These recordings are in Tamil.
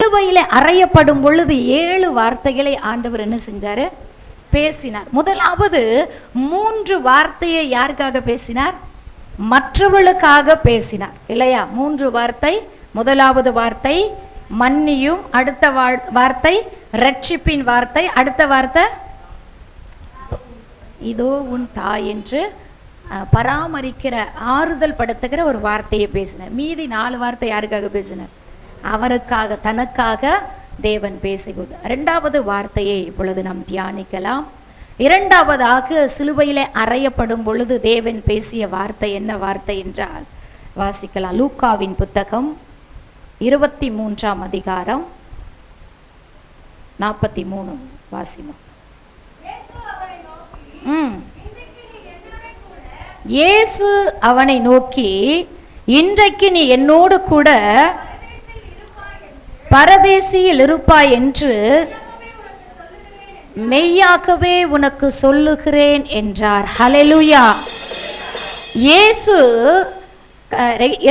சிலுவையிலே அறையப்படும் பொழுது 7 வார்த்தைகளை ஆண்டவர் என்ன செஞ்சாரு? பேசினார். முதலாவது 3 வார்த்தையை யாருக்காக பேசினார்? மற்றவர்களுக்காக பேசினார் இல்லையா? 3 வார்த்தை. முதலாவது வார்த்தை மன்னியும், அடுத்த வார்த்தை ரட்சிப்பின் வார்த்தை, அடுத்த வார்த்தை இதோ உன் தாய் என்று பராமரிக்கிற, ஆறுதல் படுத்துகிற ஒரு வார்த்தையை பேசினார். மீதி 4 வார்த்தை யாருக்காக பேசினார்? அவருக்காக, தனக்காக தேவன் பேசுகிறது. 2வது வார்த்தையை இப்பொழுது நாம் தியானிக்கலாம். 2வதாக சிலுவையிலே அறையப்படும் பொழுது தேவன் பேசிய வார்த்தை என்ன வார்த்தை என்றால், வாசிக்கலாம். லூக்காவின் புத்தகம் 23ஆம் அதிகாரம் 43 வாசிமா. இயேசு அவனை நோக்கி, இன்றைக்கு நீ என்னோடு கூட பரதேசியில் இருப்பாய் என்று மெய்யாகவே உனக்கு சொல்லுகிறேன் என்றார். ஹல்லேலூயா. இயேசு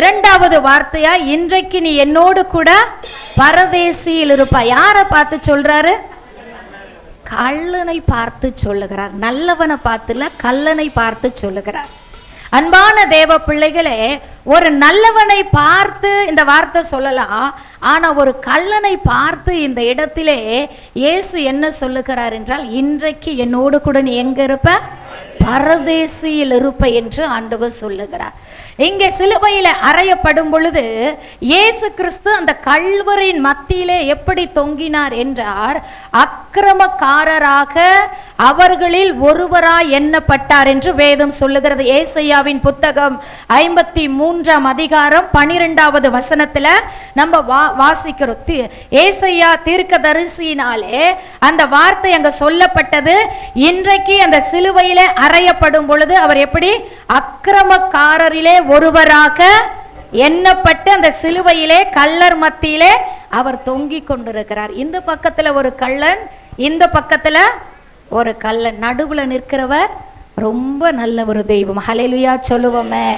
2வது வார்த்தையா இன்றைக்கு நீ என்னோடு கூட பரதேசியில் இருப்பாய். யாரை பார்த்து சொல்றாரு? கள்ளனை பார்த்து சொல்லுகிறார். நல்லவனை பார்த்துல, கள்ளனை பார்த்து சொல்லுகிறார். அன்பான தேவ பிள்ளைகளே, ஒரு நல்லவனை பார்த்து இந்த வார்த்தை சொல்லலாம். ஆனா ஒரு கள்ளனை பார்த்து இந்த இடத்திலே இயேசு என்ன சொல்லுகிறார் என்றால், இன்றைக்கு என்னோடு கூட நீ எங்க இருப்ப? பரதேசியில் இருப்ப என்று ஆண்டவர் சொல்லுகிறார். இங்கே சிலுவையில அறையப்படும் பொழுது இயேசு கிறிஸ்து அந்த கல்வரின் மத்தியிலே எப்படி தொங்கினார் என்றார், அக்கிரமக்காரராக அவர்களில் ஒருவராய் எண்ணப்பட்டார் என்று வேதம் சொல்லுகிறது. ஏசாயாவின் புத்தகம் 53ஆம் அதிகாரம் 12வது வசனத்துல நம்ம வாசிக்கிறோம். ஏசாயா தீர்க்கதரிசியினாலே அந்த வார்த்தை அங்க சொல்லப்பட்டது. இன்றைக்கு அந்த சிலுவையிலே அறையப்படும் பொழுது அவர் எப்படி அக்கிரமக்காரரிலே ஒருவராக எண்ணப்பட்டு அந்த சிலுவையிலே கள்ளர் மத்தியிலே அவர் தொங்கிக் கொண்டிருக்கிறார். இந்த பக்கத்துல ஒரு கள்ளன், இந்த பக்கத்துல ஒரு கள்ளன், நடுவுல நிற்கிறவர் ரொம்ப நல்ல ஒரு தெய்வம். ஹல்லேலூயா சொல்லுவோமே.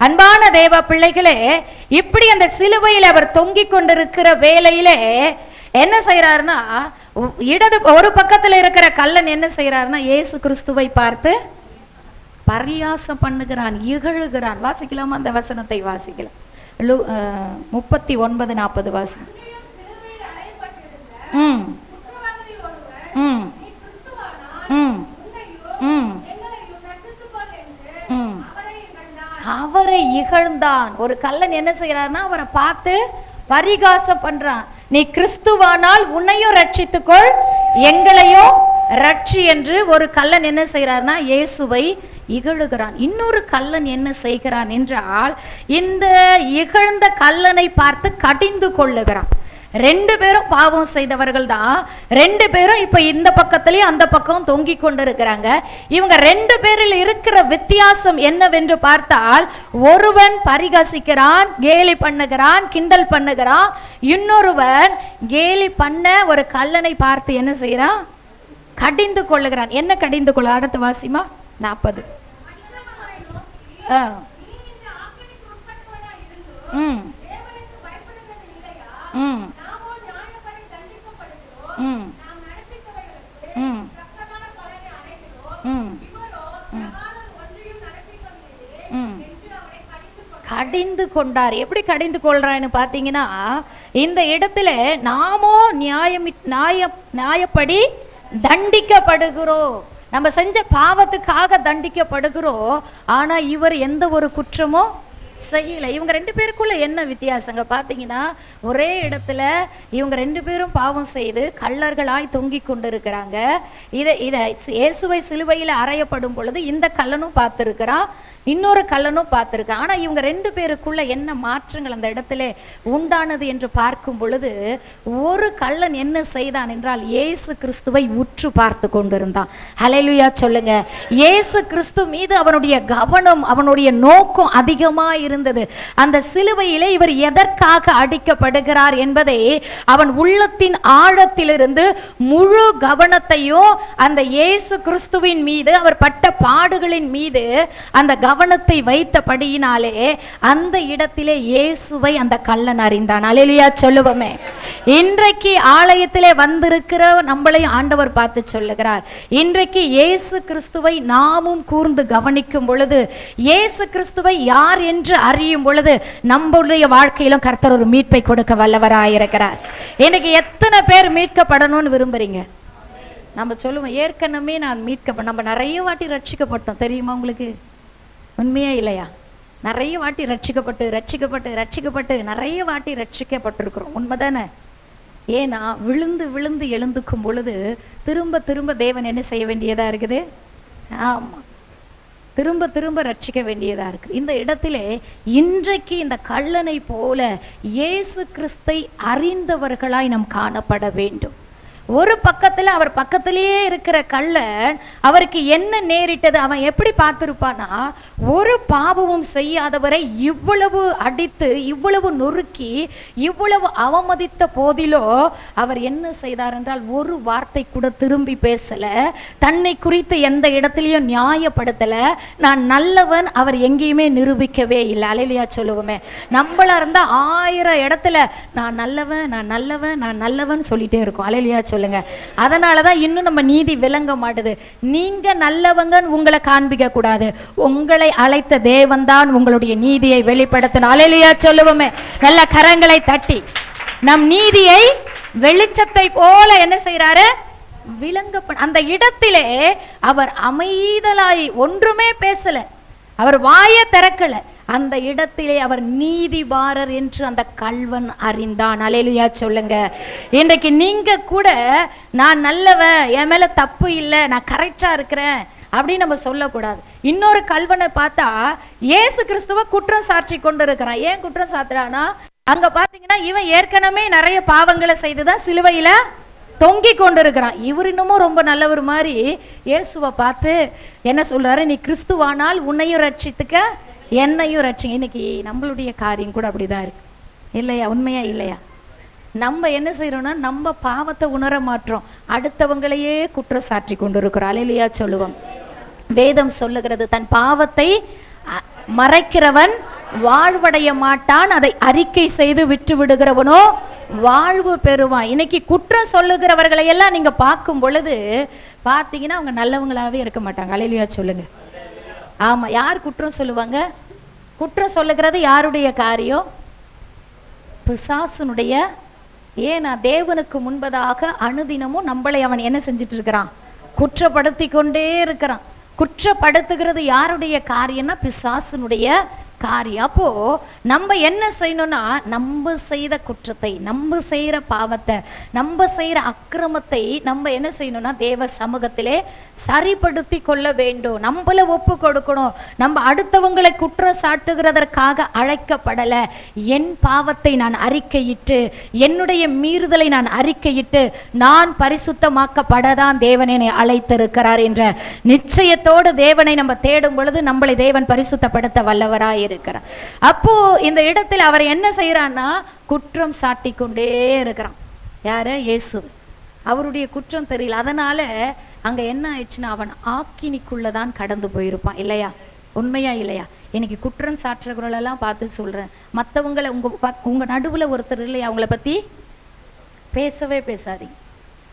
அன்பான தேவ பிள்ளைகளே, இப்படி அந்த சிலுவையில் அவர் தொங்கிக் கொண்டிருக்கிற வேளையிலே என்ன செய்யறாருன்னா, இடது ஒரு பக்கத்துல இருக்கிற கள்ளன் என்ன செய்யறாருன்னா, இயேசு கிறிஸ்துவை பார்த்து பரியாசம் பண்ணுகிறான், இகழுகிறான். வாசிக்கலாமா? அந்த வசனத்தை வாசிக்கலாம். 39-40 வாசி. அவரை இகழ்ந்தான். ஒரு கள்ளன் என்ன செய்யறாருன்னா, அவரை பார்த்து பரிகாசம் பண்றான். நீ கிறிஸ்துவானால் உன்னையும் ரட்சித்துக்கொள், எங்களையும் ரட்சி என்று ஒரு கள்ளன் என்ன செய்யறாருன்னா இயேசுவை இகழுகிறான். இன்னொரு கள்ளன் என்ன செய்கிறான் என்றால், இந்த இகழ்ந்த கள்ளனை பார்த்து கடிந்து கொள்ளுகிறான். 2 பேரும் பாவம் செய்தவர்கள் தான். 2 பேரும் இப்ப இந்த பக்கத்திலேயே அந்த பக்கம் தொங்கிக் கொண்டிருக்கிறாங்க. இவங்க 2 பேரில் இருக்கிற வித்தியாசம் என்னவென்று பார்த்தால், ஒருவன் பரிகாசிக்கிறான், கேலி பண்ணுகிறான், கிண்டல் பண்ணுகிறான். இன்னொருவன் கேலி பண்ண ஒரு கள்ளனை பார்த்து என்ன செய்யறான்? கடிந்து கொள்ளுகிறான். என்ன கடிந்து கொள்ள? அடுத்த வாசிமா 40. கடிந்து கொண்டார். எப்படி கடிந்து கொள்றான்னு பாத்தீங்கன்னா, இந்த இடத்துல நாமோ நியாயப்படி தண்டிக்கப்படுகிறோம். நம்ம செஞ்ச பாவத்துக்காக தண்டிக்கப்படுகிறோம். ஆனா இவர் எந்த ஒரு குற்றமும் செய்யல. இவங்க 2 பேருக்குள்ள என்ன வித்தியாசங்க பாத்தீங்கன்னா, ஒரே இடத்துல இவங்க 2 பேரும் பாவம் செய்து கள்ளர்களாய் தொங்கிக் கொண்டிருக்கிறாங்க. இதை இயேசுவை சிலுவையில அறையப்படும் பொழுது இந்த கள்ளனும் பார்த்திருக்கிறான், இன்னொரு கள்ளனும் பார்த்திருக்கான். ஆனா இவங்க 2 பேருக்குள்ள என்ன மாற்றங்கள் அந்த இடத்துல உண்டானது என்று பார்க்கும் பொழுது, ஒரு கள்ளன் என்ன செய்தான் என்றால் இயேசு கிறிஸ்துவை உற்று பார்த்து கொண்டிருந்தான். ஹல்லேலூயா சொல்லுங்க. இயேசு கிறிஸ்து மீது அவனுடைய கவனம், அவனுடைய நோக்கம் அதிகமா இருந்தது. அந்த சிலுவையிலே இவர் எதற்காக அடிக்கப்படுகிறார் என்பதை அவன் உள்ளத்தின் ஆழத்திலிருந்து முழு கவனத்தையும் அந்த இயேசு கிறிஸ்துவின் மீது, அவர் பட்ட பாடுகளின் மீது அந்த கவனத்தை வைத்தபடியினாலே அந்த இடத்திலே இயேசுவை அந்த கள்ளன் அறிந்தான். அல்லேலூயா சொல்லுவோமே. இன்றைக்கு ஆலயத்திலே வந்திருக்கிற நம்மளை ஆண்டவர் பார்த்து சொல்லுகிறார், இன்றைக்கு இயேசு கிறிஸ்துவை நாமும் கூர்ந்து கவனிக்கும் பொழுது, இயேசு கிறிஸ்துவை யார் என்று அறியும் பொழுது நம்முடைய வாழ்க்கையிலும் கர்த்தர் ஒரு மீட்பை கொடுக்க வல்லவராயிருக்கிறார். இன்னைக்கு எத்தனை பேர் மீட்கப்படணும்னு விரும்புறீங்க? நம்ம சொல்லுவோம், ஏற்கனவே நான் நம்ம நிறைய வாட்டி ரட்சிக்கப்பட்டோம், தெரியுமா உங்களுக்கு? உண்மையா இல்லையா? நிறைய வாட்டி ரட்சிக்கப்பட்டு நிறைய வாட்டி ரட்சிக்கப்பட்டிருக்கிறோம். உண்மைதானே? ஏன்னா விழுந்து விழுந்து எழுந்துக்கும் பொழுது திரும்ப திரும்ப தேவன் என்ன செய்ய வேண்டியதா இருக்குது? ஆமா, திரும்ப திரும்ப ரட்சிக்க வேண்டியதா இருக்கு. இந்த இடத்திலே இன்றைக்கு இந்த கள்ளனை போல இயேசு கிறிஸ்தை அறிந்தவர்களாய் நாம் காணப்பட வேண்டும். ஒரு பக்கத்துல அவர் பக்கத்திலேயே இருக்கிற கள்ளன், அவருக்கு என்ன நேரிட்டது? அவன் எப்படி பார்த்திருப்பானா, ஒரு பாவமும் செய்யாதவரை இவ்வளவு அடித்து, இவ்வளவு நொறுக்கி, இவ்வளவு அவமதித்த போதிலோ அவர் என்ன செய்தார் என்றால், ஒரு வார்த்தை கூட திரும்பி பேசல, தன்னை குறித்து எந்த இடத்திலையும் நியாயப்படுத்தல, நான் நல்லவன் அவர் எங்கேயுமே நிரூபிக்கவே இல்லை. அல்லேலூயா சொல்லுவோமே. நம்மளா இருந்தா 1000 இடத்துல நான் நல்லவன் சொல்லிட்டே இருக்கோம். அல்லேலூயா சொல்லுங்க. அதனாலதான் இன்னும் நம்ம நீதி விளங்க மாட்டுது. நீங்க நல்லவங்க உங்களை காண்பிக்க கூடாது, உங்களை அழைத்த தேவன் தான் உங்களுடைய நீதியை வெளிப்படுத்தணும். அல்லேலூயா சொல்லுவோமே. நல்ல கரங்களை தட்டி நம் நீதியை வெளிச்சத்தை போல என்ன செய்யறாரு? விளங்க. அந்த இடத்திலே அவர் அமைதலாய் ஒன்றுமே பேசல, அவர் வாயை திறக்கல. அந்த இடத்திலே அவர் நீதிபாரர் என்று அந்த கள்வன் அறிந்தான். அல்லேலூயா சொல்லுங்க. இன்றைக்கு நீங்க கூட நான் நல்லவன், என் மேல தப்பு இல்லை, நான் கரெக்டா இருக்கிறேன் அப்படின்னு நம்ம சொல்லக்கூடாது. இன்னொரு கள்வனை பார்த்தா இயேசு கிறிஸ்துவ குற்றம் சாட்சி கொண்டு இருக்கிறான். ஏன் குற்றம் சாத்துறானா, அங்க பாத்தீங்கன்னா இவன் ஏற்கனவே நிறைய பாவங்களை செய்துதான் சிலுவையில தொங்கி கொண்டு இருக்கிறான். இவர் இன்னமும் ரொம்ப நல்லவர் மாதிரி இயேசுவை பார்த்து என்ன சொல்றாரு, நீ கிறிஸ்துவானால் உன்னையும் ரட்சித்துக்க என்னையும் ரட்சிங்க. இன்னைக்கு நம்மளுடைய காரியம் கூட அப்படிதான் இருக்கு இல்லையா? உண்மையா இல்லையா? நம்ம என்ன செய்யறோம்னா, நம்ம பாவத்தை உணர மாற்றோம், அடுத்தவங்களையே குற்றம் சாற்றி கொண்டு இருக்கிறோம். அல்லேலூயா சொல்லுவோம். வேதம் சொல்லுகிறது, தன் பாவத்தை மறைக்கிறவன் வாழ்வடைய மாட்டான், அதை அறிக்கை செய்து விட்டு விடுகிறவனோ வாழ்வு பெறுவான். இன்னைக்கு குற்றம் சொல்லுகிறவர்களை எல்லாம் நீங்க பார்க்கும் பொழுது பார்த்தீங்கன்னா அவங்க நல்லவங்களாவே இருக்க மாட்டாங்க. அல்லேலூயா சொல்லுங்க. ஆமா, யார் குற்றம் சொல்லுவாங்க? குற்றம் சொல்லுகிறது யாருடைய காரியம்? பிசாசுனுடைய. ஏன்னா தேவனுக்கு முன்பதாக அனுதினமும் நம்மளை அவன் என்ன செஞ்சிட்டு இருக்கிறான்? குற்றப்படுத்தி கொண்டே இருக்கிறான். குற்றப்படுத்துகிறது யாருடைய காரியம்னா பிசாசுனுடைய காரியம். அப்போ நம்ம என்ன செய்யணும்னா, நம்ம செய்த குற்றத்தை, நம்ம செய்யற பாவத்தை, நம்ம செய்யற அக்கிரமத்தை நம்ம என்ன செய்யணும்னா தேவ சமூகத்திலே சரிப்படுத்தி கொள்ள வேண்டும். நம்மள ஒப்பு கொடுக்கணும். நம்ம அடுத்தவங்களை குற்றம் சாட்டுகிறதற்காக அழைக்கப்படல. என் பாவத்தை நான் அறிக்கையிட்டு, என்னுடைய மீறுதலை நான் அறிக்கையிட்டு, நான் பரிசுத்தமாக்கப்படதான் தேவன் என்னை அழைத்திருக்கிறார் என்ற நிச்சயத்தோடு தேவனை நம்ம தேடும் பொழுது நம்மளை தேவன் பரிசுத்தப்படுத்த வல்லவராய் இருக்கிறார். அப்போ இந்த இடத்தில் அவர் என்ன செய்யறான்னா, குற்றம் சாட்டி கொண்டே இருக்கிறான். யார? இயேசு. அவருடைய குற்றம் தெரியல. அதனால அங்க என்ன ஆயிடுச்சுன்னா, அவன் ஆக்கினிக்குள்ளதான் கடந்து போயிருப்பான். இல்லையா? உண்மையா இல்லையா? இன்னைக்கு குற்றம் சாற்றுறவங்களெல்லாம் பார்த்து சொல்றேன், மற்றவங்களை உங்க நடுவுல ஒருத்தர் இல்லையா, அவங்கள பத்தி பேசவே பேசாதீங்க.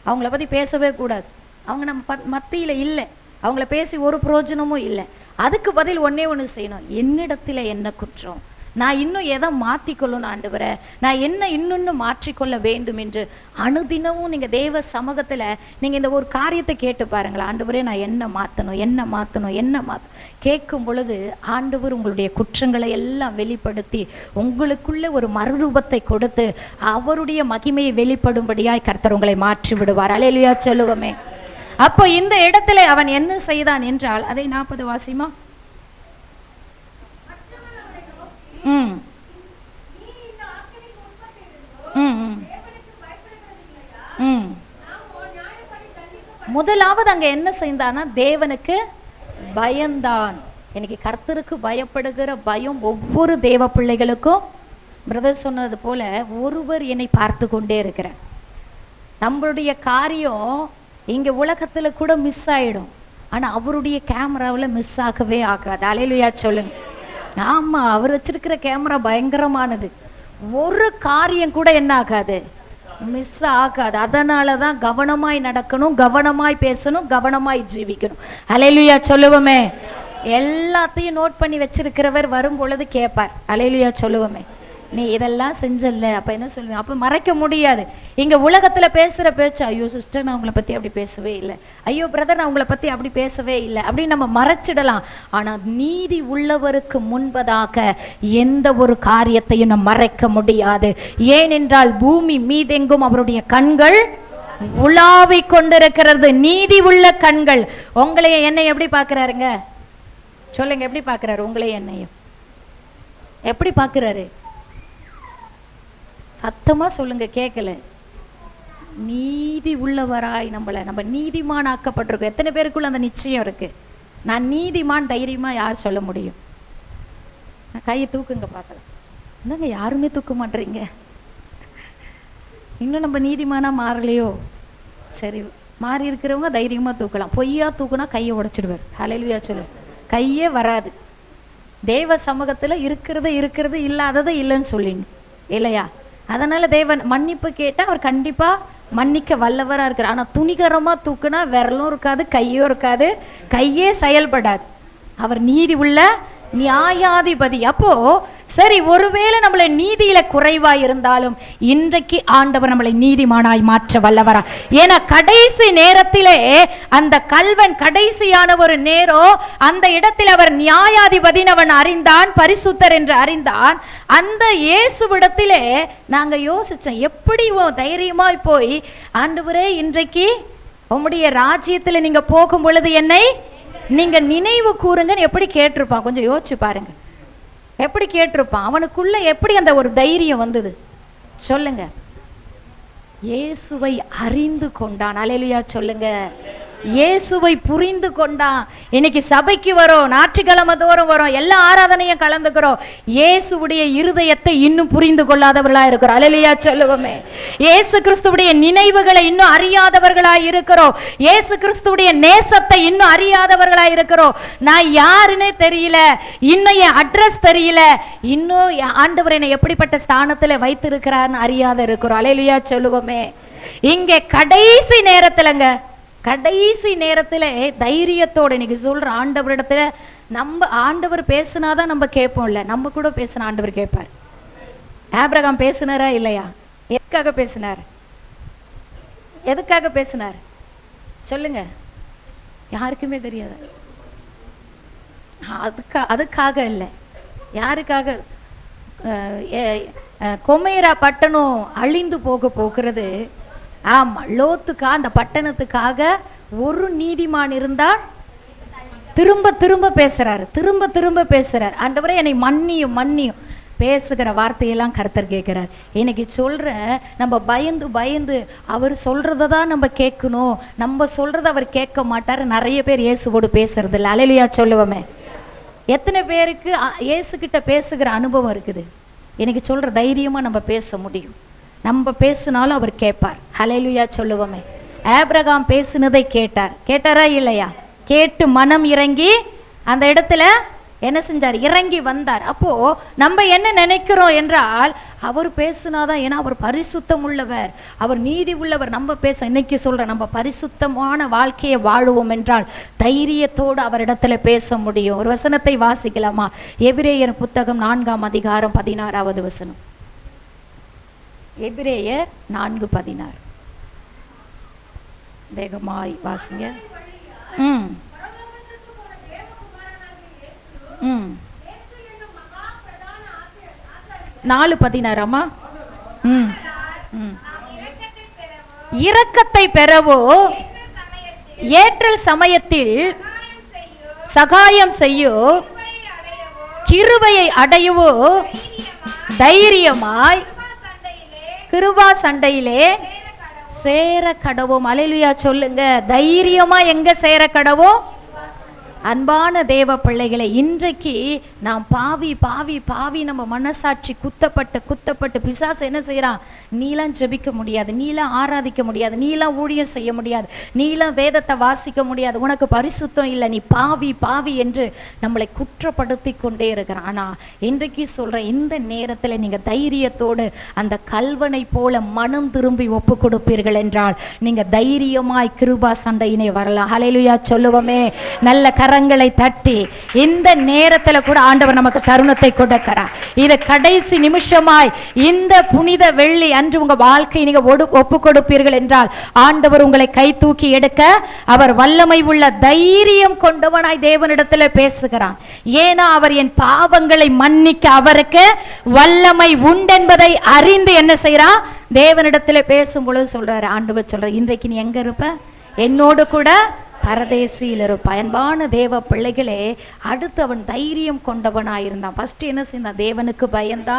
அவங்கள பத்தி பேசவே கூடாது. அவங்க நம்ம மத்தியில இல்லை, அவங்கள பேசி ஒரு பிரயோஜனமும் இல்லை. அதுக்கு பதில் ஒன்னே ஒன்று செய்யணும், என்னிடத்துல என்ன குற்றம், நான் இன்னும் எதை மாற்றிக்கொள்ளணும் ஆண்டவரே, நான் என்ன இன்னொன்று மாற்றிக்கொள்ள வேண்டும் என்று அனுதினமும் நீங்கள் தேவ சமூகத்தில் நீங்கள் இந்த ஒரு காரியத்தை கேட்டு பாருங்களேன். ஆண்டவரே நான் என்ன மாற்றணும் கேட்கும் பொழுது ஆண்டவர் உங்களுடைய குற்றங்களை எல்லாம் வெளிப்படுத்தி உங்களுக்குள்ள ஒரு மறுரூபத்தை கொடுத்து அவருடைய மகிமையை வெளிப்படும்படியாய் கர்த்தர் உங்களை மாற்றி விடுவார். அல்லேலூயா சொல்லுவோமே. அப்போ இந்த இடத்துல அவன் என்ன செய்தான் என்றால், அதை 40 வாசிமா. முதலாவது அங்க என்ன செய்தானா, தேவனுக்கு பயந்தான். இன்னைக்கு கர்த்தருக்கு பயப்படுகிற பயம் ஒவ்வொரு தேவ பிள்ளைகளுக்கும், பிரதர் சொன்னது போல, ஒருவர் என்னை பார்த்து கொண்டே இருக்கிறார். நம்மளுடைய காரியம் இங்க உலகத்துல கூட மிஸ் ஆயிடும். ஆனா அவருடைய கேமராவில் மிஸ் ஆகவே ஆகாது. அல்லேலூயா சொல்லுங்க. ஆமா, அவர் வச்சிருக்கிற கேமரா பயங்கரமானது. ஒரு காரியம் கூட என்ன ஆகாது, மிஸ் ஆகாது. அதனாலதான் கவனமாய் நடக்கணும், கவனமாய் பேசணும், கவனமாய் ஜீவிக்கணும். அல்லேலூயா சொல்லுவோமே. எல்லாத்தையும் நோட் பண்ணி வச்சிருக்கிறவர் வரும் பொழுது கேட்பார். அல்லேலூயா சொல்லுவோமே. நீ இதெல்லாம் செஞ்சல, அப்ப என்ன சொல்லுவேன்? அப்ப மறைக்க முடியாது. இங்க உலகத்துல பேசுற பேச்சு, ஐயோ சிஸ்டர் நான் உங்களை பத்தி அப்படி பேசவே இல்லை, ஐயோ பிரதர் நான் உங்களை பத்தி அப்படி பேசவே இல்லை அப்படின்னு நம்ம மறைச்சிடலாம். ஆனா நீதி உள்ளவருக்கு முன்பதாக எந்த ஒரு காரியத்தையும் நம்ம மறைக்க முடியாது. ஏனென்றால் பூமி மீதெங்கும் அவருடைய கண்கள் உலாவிக் கொண்டிருக்கிறது. நீதி உள்ள கண்கள். உங்களையும் என்னை எப்படி பாக்குறாருங்க சொல்லுங்க? எப்படி பாக்குறாரு? உங்களையும் என்னையும் எப்படி பாக்குறாரு? சத்தமா சொல்லுங்க, கேட்கல. நீதி உள்ளவராய் நம்ம நீதிமான் ஆக்கப்பட்டிருக்கோம். எத்தனை பேருக்குள்ள அந்த நிச்சயம் இருக்கு? நான் நீதிமான் தைரியமா யார் சொல்ல முடியும்? கையை தூக்குங்க பார்க்கலாம். என்னங்க யாருமே தூக்க மாட்டீங்க? இன்னும் நம்ம நீதிமானா மாறலையோ? சரி, மாறி இருக்கிறவங்க தைரியமா தூக்கலாம். பொய்யா தூக்குனா கையை உடைச்சிடுவார். ஹல்லேலூயா சொல்லு. கையே வராது. தேவ சமூகத்துல இருக்கிறது இல்லாததை இல்லைன்னு சொல்லிடணும் இல்லையா? அதனால தேவன் மன்னிப்பு கேட்டா அவர் கண்டிப்பா மன்னிக்க வல்லவரா இருக்கிறார். ஆனா துணிகரமா தூக்குனா விரலும் இருக்காது, கையும் இருக்காது, கையே செயல்படாது. அவர் நீதி உள்ள நியாயாதிபதி. அப்போ சரி, ஒருவேளை நம்மளை நீதியில குறைவா இருந்தாலும் இன்றைக்கு ஆண்டவர் நம்மளை நீதிமானாய் மாற்ற வல்லவரா. ஏன்னா கடைசி நேரத்திலே அந்த கல்வன் கடைசியான ஒரு நேரம், அந்த இடத்தில் அவர் நியாயாதிபதி அவன் அறிந்தான், பரிசுத்தர் என்று அறிந்தான். அந்த இயேசுவிடத்திலே நாங்க யோசிச்சோம், எப்படி தைரியமா போய் ஆண்டவரே இன்றைக்கு உம்முடைய ராஜ்யத்துல நீங்க போகும் பொழுது என்னை நீங்க நினைவு கூறுங்கன்னு எப்படி கேட்டிருப்பான்? கொஞ்சம் யோசிச்சு பாருங்க. எப்படி கேட்டிருப்பான்? அவனுக்குள்ள எப்படி அந்த ஒரு தைரியம் வந்தது சொல்லுங்க? இயேசுவை அறிந்து கொண்டான். அல்லேலூயா சொல்லுங்க. இயேசுவை புரிந்து கொண்டான். இன்னைக்கு சபைக்கு வரோம், ஞாயிற்றுக்கிழமை தோறும் வரோம், எல்லா ஆராதனையும் கலந்துக்கிறோம். இயேசுவுடைய இருதயத்தை இன்னும் புரிந்து கொள்ளாதவர்களா இருக்கிறோம். அல்லேலூயா சொல்லுவோமே. இயேசு கிறிஸ்துவுடைய நினைவுகளை இன்னும் அறியாதவர்களா இருக்கிறோம். இயேசு கிறிஸ்துவுடைய நேசத்தை இன்னும் அறியாதவர்களா இருக்கிறோம். நான் யாருன்னே தெரியல, இன்னும் என் அட்ரஸ் தெரியல, இன்னும் ஆண்டவர் என்னை எப்படிப்பட்ட ஸ்தானத்துல வைத்திருக்கிறார்னு அறியாத இருக்கிறோம். அல்லேலூயா சொல்லுவோமே. இங்கே கடைசி நேரத்துலங்க, கடைசி நேரத்துல தைரியத்தோட இன்னைக்கு சொல்ற ஆண்டவரிடத்துல நம்ம ஆண்டவர் பேசினாதான் நம்ம கேட்போம்ல. நம்ம கூட பேசின ஆண்டவர் கேட்பார். ஆபிரகாம் பேசினாரா இல்லையா? எதுக்காக பேசினார்? எதுக்காக பேசினார் சொல்லுங்க? யாருக்குமே தெரியாது. அதுக்காக இல்லை. யாருக்காக? கொமேரா பட்டணம் அழிந்து போகிறது. ஆமா, லோத்துக்கா அந்த பட்டணத்துக்காக ஒரு நீதிமான் இருந்தால் திரும்ப திரும்ப பேசுறாரு, திரும்ப திரும்ப பேசுறாரு. ஆண்டவரே என்னை மன்னியும் மன்னியும். பேசுகிற வார்த்தையெல்லாம் கர்த்தர் கேட்கிறார். இன்னைக்கு சொல்ற நம்ம பயந்து பயந்து அவர் சொல்றதை தான் நம்ம கேட்கணும், நம்ம சொல்றதை அவர் கேட்க மாட்டார். நிறைய பேர் இயேசுவோடு பேசுறது இல்லை. அல்லேலூயா சொல்லுவோமே. எத்தனை பேருக்கு இயேசு கிட்ட பேசுகிற அனுபவம் இருக்குது? இன்னைக்கு சொல்ற தைரியமா நம்ம பேச முடியும். நம்ம பேசினாலும் அவர் கேட்பார். ஹல்லேலூயா சொல்லுவோமே. ஆபிரகாம் பேசினதை கேட்டார். கேட்டாரா இல்லையா? கேட்டு மனம் இறங்கி அந்த இடத்துல என்ன செஞ்சார்? இறங்கி வந்தார். அப்போ நம்ம என்ன நினைக்கிறோம் என்றால், அவர் பேசினாதான், ஏன்னா அவர் பரிசுத்தம் உள்ளவர், அவர் நீதி உள்ளவர். நம்ம பேச இன்னைக்கு சொல்ற நம்ம பரிசுத்தமான வாழ்க்கையை வாழுவோம் என்றால் தைரியத்தோடு அவரிடத்துல பேச முடியும். ஒரு வசனத்தை வாசிக்கலாமா? எபிரேயர் புத்தகம் 4ஆம் அதிகாரம் 16வது வசனம். எபிரேயர் 4:16. வேகமாய் வாசிங்க. 4:16. இரக்கத்தை பெறவோ ஏற்றல் சமயத்தில் சகாயம் செய்யோ கிருபையை அடையவோ தைரியமாய் கிருபா சண்டையிலே சேர கடவோம். அல்லேலூயா சொல்லுங்க. தைரியமா எங்க சேர கடவோம்? அன்பான தேவ பிள்ளைகளை, இன்றைக்கு நாம் பாவி பாவி பாவி நம்ம மனசாட்சி குத்தப்பட்டு பிசாசு என்ன செய்யறான்? நீலாம் ஜெபிக்க முடியாது, நீலாம் ஆராதிக்க முடியாது, நீலாம் ஊழியம் செய்ய முடியாது, நீலாம் வேதத்தை வாசிக்க முடியாது, உனக்கு பரிசுத்தம் இல்லை, நீ பாவி பாவி என்று நம்மளை குற்றப்படுத்தி கொண்டே இருக்கிறான். ஆனா இன்றைக்கு சொல்றேன், இந்த நேரத்தில் நீங்க தைரியத்தோடு அந்த கல்வனை போல மனம் திரும்பி ஒப்பு கொடுப்பீர்கள் என்றால் நீங்க தைரியமாய் கிருபா சண்டையினை வரலாம். ஹல்லேலூயா சொல்லுவோமே. நல்ல கரங்களை தட்டி இந்த நேரத்துல கூட ஆண்டவர் நமக்கு தருணத்தை கொடுக்கிறார். இது கடைசி நிமிஷமாய் இந்த புனித வெள்ளி அன்று உங்க வாழ்க்கை நீங்க ஒப்பு கொடுப்பீர்கள் என்றால் ஆண்டவர் உங்களை கை தூக்கி எடுக்க அவர் வல்லமை உள்ள தைரியம் கொண்டவனாய் தேவனிடத்துல பேசுகிறான். ஏன்னா அவர் என் பாவங்களை மன்னிக்க அவருக்கு வல்லமை உண்டென்பதை அறிந்து என்ன செய்யறான்? தேவனிடத்துல பேசும் பொழுது சொல்றாரு, ஆண்டவர் சொல்ற, இன்றைக்கு நீ எங்க இருப்ப? என்னோடு கூட பரதேசியில் இருப்ப. அன்பான தேவ பிள்ளைகளே, அடுத்து அவன் தைரியம் கொண்டவனாயிருந்தான். ஃபர்ஸ்ட் என்ன செய்தான்? தேவனுக்கு பயந்தா,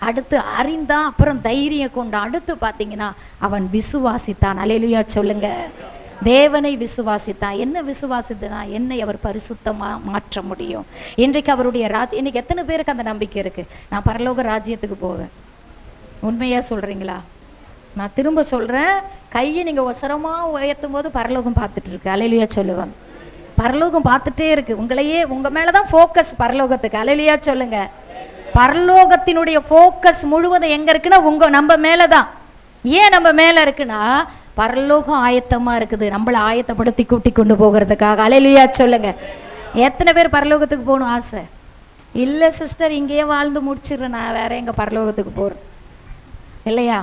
அடுத்து அறிந்தா, அப்புறம் தைரியம் கொண்டான். அடுத்து பார்த்தீங்கன்னா அவன் விசுவாசித்தான். அல்லேலூயா சொல்லுங்க. தேவனை விசுவாசித்தான். என்ன விசுவாசித்தான்? என்னை அவர் பரிசுத்தமா மாற்ற முடியும். இன்றைக்கு அவருடைய இன்னைக்கு எத்தனை பேருக்கு அந்த நம்பிக்கை இருக்கு? நான் பரலோக ராஜ்யத்துக்கு போவேன். உண்மையா சொல்றீங்களா? நான் திரும்ப சொல்றேன், கையை நீங்க ஒசரமா உயர்த்தும் போது பரலோகம் பார்த்துட்டு இருக்கு. அல்லேலூயா சொல்லுவேன். பரலோகம் பார்த்துட்டே இருக்கு. உங்களையே உங்க மேலதான் போக்கஸ் பரலோகத்துக்கு. அல்லேலூயா சொல்லுங்க. பரலோகத்தினுடைய போக்கஸ் முழுவதும் எங்க இருக்குன்னா நம்ம மேலதான். ஏன் நம்ம மேல இருக்குன்னா பரலோகம் ஆயத்தமா இருக்குது, நம்மளை ஆயத்தப்படுத்தி கூட்டி கொண்டு போகிறதுக்காக. அல்லேலூயா சொல்லுங்க. எத்தனை பேர் பரலோகத்துக்கு போகணும் ஆசை? இல்ல சிஸ்டர், இங்கேயே வாழ்ந்து முடிச்சிடுறேன், நான் வேற எங்க பரலோகத்துக்கு போறேன் இல்லையா?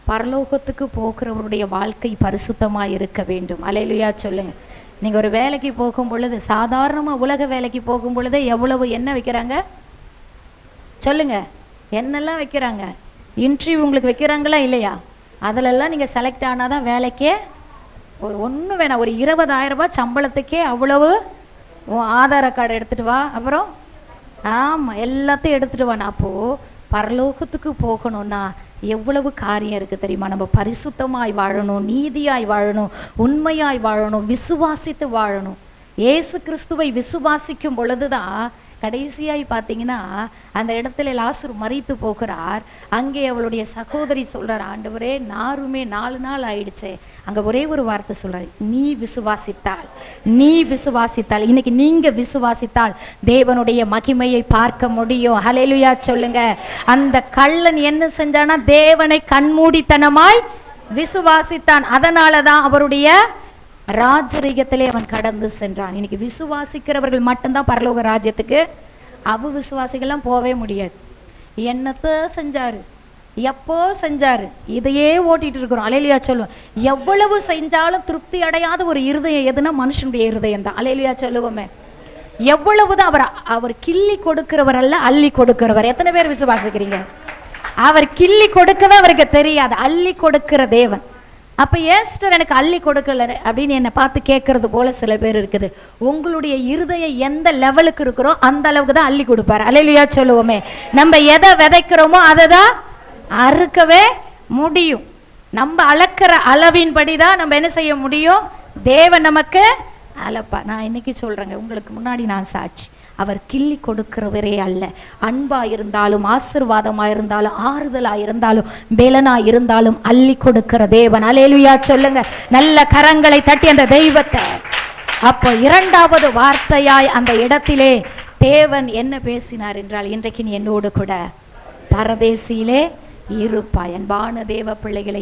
பரலோகத்துக்கு போகிறவருடைய வாழ்க்கை பரிசுத்தமாக இருக்க வேண்டும். அல்லேலூயா சொல்லுங்க. நீங்கள் ஒரு வேலைக்கு போகும் பொழுது, சாதாரணமாக உலக வேலைக்கு போகும் பொழுதே எவ்வளவு என்ன வைக்கிறாங்க சொல்லுங்க? என்னெல்லாம் வைக்கிறாங்க? இன்டர்வியூ உங்களுக்கு வைக்கிறாங்களா இல்லையா? அதிலெல்லாம் நீங்கள் செலக்ட் ஆனால் தான் வேலைக்கே. ஒன்றும் வேணாம், ஒரு 20,000 ரூபாய் சம்பளத்துக்கே அவ்வளவு. ஆதார கார்டு எடுத்துகிட்டு வா, அப்புறம் ஆமாம் எல்லாத்தையும் எடுத்துகிட்டு வானா. அப்போது பரலோகத்துக்கு போகணும்னா எவ்வளவு காரியம் இருக்கு தெரியுமா? நம்ம பரிசுத்தமாய் வாழணும், நீதியாய் வாழணும், உண்மையாய் வாழணும், விசுவாசித்து வாழணும். இயேசு கிறிஸ்துவை விசுவாசிக்கும் பொழுதுதான் கடைசியாய் பார்த்தீங்கன்னா அந்த இடத்துல லாசரு மரித்து போகிறார். அங்கே அவளுடைய சகோதரி சொல்றார், ஆண்டவரே நாருமே 4 நாள் ஆயிடுச்சே. அங்க ஒரே ஒரு வார்த்தை சொல்றாரு, நீ விசுவாசித்தால் இன்னைக்கு நீங்க விசுவாசித்தால் தேவனுடைய மகிமையை பார்க்க முடியும். ஹல்லேலூயா சொல்லுங்க. அந்த கள்ளன் என்ன செஞ்சானா? தேவனை கண்மூடித்தனமாய் விசுவாசித்தான். அதனாலதான் அவருடைய ராஜரீகத்திலே அவன் கடந்து சென்றான். இன்னைக்கு விசுவாசிக்கிறவர்கள் மட்டும்தான் பரலோக ராஜ்யத்துக்கு. விசுவாசிகள்லாம் போவே முடியாது. என்னத்தை செஞ்சாரு, எப்போ செஞ்சாரு, இதையே ஓட்டிட்டு இருக்கிறோம். அல்லேலூயா சொல்லுவோம். எவ்வளவு செஞ்சாலும் திருப்தி அடையாத ஒரு இருதயம் எதுனா மனுஷனுடைய இருதயம் தான். அல்லேலூயா சொல்லுவோமே. எவ்வளவுதான் அவர் கிள்ளி கொடுக்கிறவர் அல்ல, அள்ளி கொடுக்கிறவர். எத்தனை பேர் விசுவாசிக்கிறீங்க? அவர் கிள்ளி கொடுக்கவே அவருக்கு தெரியாது, அள்ளி கொடுக்கிற தேவன். அப்ப ஏஸ்டர் எனக்கு அள்ளி கொடுக்கல அப்படின்னு என்னை பார்த்து கேட்கறது போல சில பேர் இருக்குது. உங்களுடைய இருதயம் எந்த லெவலுக்கு இருக்கிறோ அந்த அளவுக்கு தான் அள்ளி கொடுப்பாரு. அல்லேலூயா சொல்லுவோமே. நம்ம எதை விதைக்கிறோமோ அதை தான் அறுக்கவே முடியும். நம்ம அளக்கிற அளவின்படி தான் நம்ம என்ன செய்ய முடியும்? தேவன் நமக்கு அளப்பா. நான் இன்னைக்கு சொல்றேங்க, உங்களுக்கு முன்னாடி நான் சாட்சி. அவர் கிள்ளி கொடுக்கிறவரே அல்ல. அன்பா இருந்தாலும், ஆசீர்வாதமா இருந்தாலும், ஆறுதலா இருந்தாலும், பெலனா இருந்தாலும் அள்ளி கொடுக்கிற தேவன். அல்லேலூயா சொல்லுங்க. நல்ல கரங்களை தட்டி அந்த தெய்வத்தை. அப்போ 2வது வார்த்தையாய் அந்த இடத்திலே தேவன் என்ன பேசினார் என்றால், இன்றைக்கு நீ என்னோடு கூட பரதேசியிலே இருப்பாய். அன்பான தேவ பிள்ளைகளை